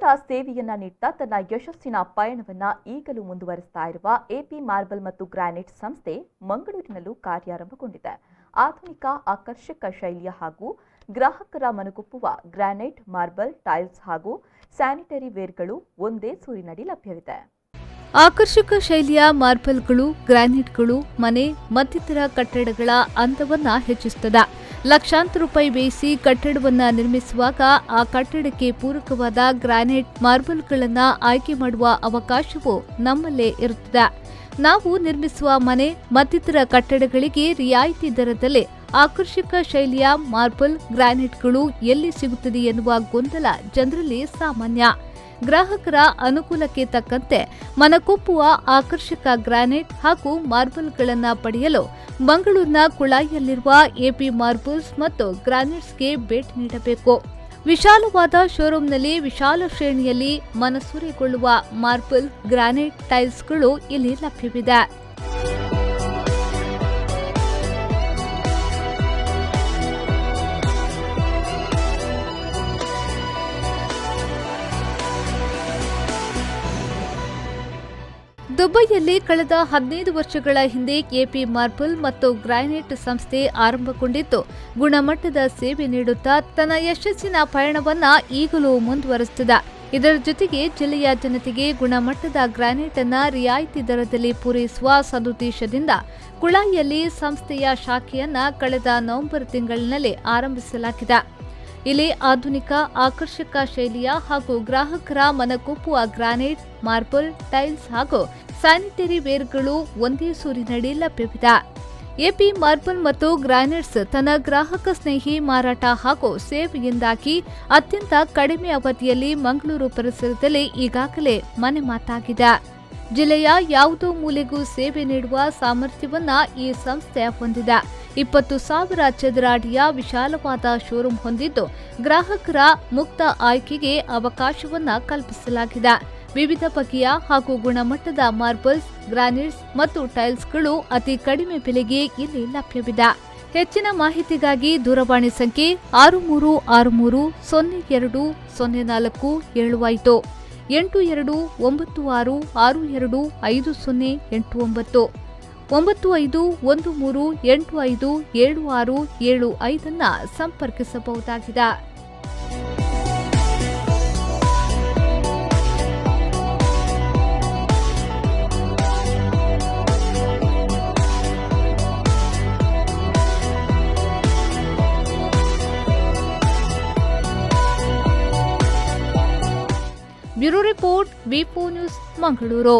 ನಿರಂತರ ಸೇವೆಯನ್ನ ನೀಡುತ್ತಾ ತನ್ನ ಯಶಸ್ಸಿನ ಪಯಣವನ್ನ ಈಗಲೂ ಮುಂದುವರಿಸ್ತಾ ಇರುವ ಎಪಿ ಮಾರ್ಬಲ್ ಮತ್ತು ಗ್ರಾನೈಟ್ ಸಂಸ್ಥೆ ಮಂಗಳೂರಿನಲ್ಲೂ ಕಾರ್ಯಾರಂಭಗೊಂಡಿದೆ. ಆಧುನಿಕ ಆಕರ್ಷಕ ಶೈಲಿಯ ಹಾಗೂ ಗ್ರಾಹಕರ ಮನಗೊಪ್ಪುವ ಗ್ರಾನೈಟ್, ಮಾರ್ಬಲ್, ಟೈಲ್ಸ್ ಹಾಗೂ ಸ್ಯಾನಿಟರಿ ವೇರ್ಗಳು ಒಂದೇ ಸೂರಿನಡಿ ಲಭ್ಯವಿದೆ. ಆಕರ್ಷಕ ಶೈಲಿಯ ಮಾರ್ಬಲ್ಗಳು, ಗ್ರಾನೈಟ್ಗಳು ಮನೆ ಮತ್ತಿತರ ಕಟ್ಟಡಗಳ ಅಂದವನ್ನ ಹೆಚ್ಚಿಸುತ್ತದೆ. ಲಕ್ಷಾಂತರ ರೂಪಾಯಿ ವ್ಯಯಿಸಿ ಕಟ್ಟಡವನ್ನ ನಿರ್ಮಿಸುವಾಗ ಆ ಕಟ್ಟಡಕ್ಕೆ ಪೂರಕವಾದ ಗ್ರಾನೈಟ್, ಮಾರ್ಬಲ್ಗಳನ್ನು ಆಯ್ಕೆ ಮಾಡುವ ಅವಕಾಶವೂ ನಮ್ಮಲ್ಲೇ ಇರುತ್ತದೆ. ನಾವು ನಿರ್ಮಿಸುವ ಮನೆ ಮತ್ತಿತರ ಕಟ್ಟಡಗಳಿಗೆ ರಿಯಾಯಿತಿ ದರದಲ್ಲಿ ಆಕರ್ಷಕ ಶೈಲಿಯ ಮಾರ್ಬಲ್, ಗ್ರಾನೈಟ್ಗಳು ಎಲ್ಲಿ ಸಿಗುತ್ತದೆ ಎನ್ನುವ ಗೊಂದಲ ಜನರಲ್ಲಿ ಸಾಮಾನ್ಯ. ಗ್ರಾಹಕರ ಅನುಕೂಲಕ್ಕೆ ತಕ್ಕಂತೆ ಮನಕೊಪ್ಪುವ ಆಕರ್ಷಕ ಗ್ರಾನೈಟ್ ಹಾಗೂ ಮಾರ್ಬಲ್ಗಳನ್ನು ಪಡೆಯಲು ಮಂಗಳೂರಿನ ಕುಳಾಯಿಯಲ್ಲಿರುವ ಎಪಿ ಮಾರ್ಬಲ್ಸ್ ಮತ್ತು ಗ್ರಾನೈಟ್ಸ್ಗೆ ಭೇಟಿ ನೀಡಬೇಕು. ವಿಶಾಲವಾದ ಶೋರೂಂನಲ್ಲಿ ವಿಶಾಲ ಶ್ರೇಣಿಯಲ್ಲಿ ಮನಸೂರೆಗೊಳ್ಳುವ ಮಾರ್ಬಲ್, ಗ್ರಾನೈಟ್, ಟೈಲ್ಸ್ಗಳು ಇಲ್ಲಿ ಲಭ್ಯವಿದೆ. ದುಬೈಯಲ್ಲಿ ಕಳೆದ 15 ವರ್ಷಗಳ ಹಿಂದೆ ಎಪಿ ಮಾರ್ಬಲ್ ಮತ್ತು ಗ್ರಾನೈಟ್ ಸಂಸ್ಥೆ ಆರಂಭಗೊಂಡಿದ್ದು, ಗುಣಮಟ್ಟದ ಸೇವೆ ನೀಡುತ್ತಾ ತನ್ನ ಯಶಸ್ಸಿನ ಪಯಣವನ್ನ ಈಗಲೂ ಮುಂದುವರಿಸುತ್ತಿದೆ. ಇದರ ಜೊತೆಗೆ ಜಿಲ್ಲೆಯ ಜನತೆಗೆ ಗುಣಮಟ್ಟದ ಗ್ರಾನೈಟ್ ಅನ್ನು ರಿಯಾಯಿತಿ ದರದಲ್ಲಿ ಪೂರೈಸುವ ಸದುದ್ದೇಶದಿಂದ ಕುಳಾಯಿಯಲ್ಲಿ ಸಂಸ್ಥೆಯ ಶಾಖೆಯನ್ನ ಕಳೆದ ನವೆಂಬರ್ ತಿಂಗಳಿನಲ್ಲಿ ಆರಂಭಿಸಲಾಗಿದೆ. ಇಲ್ಲಿ ಆಧುನಿಕ ಆಕರ್ಷಕ ಶೈಲಿಯ ಹಾಗೂ ಗ್ರಾಹಕರ ಮನಗೊಪ್ಪುವ ಗ್ರಾನೈಟ್, ಮಾರ್ಬಲ್, ಟೈಲ್ಸ್ ಹಾಗೂ ಸ್ಯಾನಿಟರಿ ವೇರ್ಗಳು ಒಂದೇ ಸೂರಿನಡಿ ಲಭ್ಯವಿದೆ. ಎಪಿ ಮಾರ್ಬಲ್ ಮತ್ತು ಗ್ರಾನೈಟ್ಸ್ ತನ್ನ ಗ್ರಾಹಕ ಸ್ನೇಹಿ ಮಾರಾಟ ಹಾಗೂ ಸೇವೆಯಿಂದಾಗಿ ಅತ್ಯಂತ ಕಡಿಮೆ ಅವಧಿಯಲ್ಲಿ ಮಂಗಳೂರು ಪರಿಸರದಲ್ಲಿ ಈಗಾಗಲೇ ಮನೆ ಮಾತಾಗಿದೆ. ಜಿಲ್ಲೆಯ ಯಾವುದೋ ಮೂಲೆಗೂ ಸೇವೆ ನೀಡುವ ಸಾಮರ್ಥ್ಯವನ್ನ ಈ ಸಂಸ್ಥೆ ಹೊಂದಿದೆ. 20,000 ಚದರ ಅಡಿಯ ವಿಶಾಲವಾದ ಶೋರೂಂ ಹೊಂದಿದ್ದು, ಗ್ರಾಹಕರ ಮುಕ್ತ ಆಯ್ಕೆಗೆ ಅವಕಾಶವನ್ನ ಕಲ್ಪಿಸಲಾಗಿದೆ. ವಿವಿಧ ಬಗೆಯ ಹಾಗೂ ಗುಣಮಟ್ಟದ ಮಾರ್ಬಲ್ಸ್, ಗ್ರಾನೈಟ್ಸ್ ಮತ್ತು ಟೈಲ್ಸ್ಗಳು ಅತಿ ಕಡಿಮೆ ಬೆಲೆಗೆ ಇಲ್ಲಿ ಲಭ್ಯವಿದೆ. ಹೆಚ್ಚಿನ ಮಾಹಿತಿಗಾಗಿ ದೂರವಾಣಿ ಸಂಖ್ಯೆ 6333020475 8296625089 9513857675 ಸಂಪರ್ಕಿಸಬಹುದಾಗಿದೆ. ಬ್ಯೂರೋ ರಿಪೋರ್ಟ್, ವಿ4 ನ್ಯೂಸ್, ಮಂಗಳೂರು.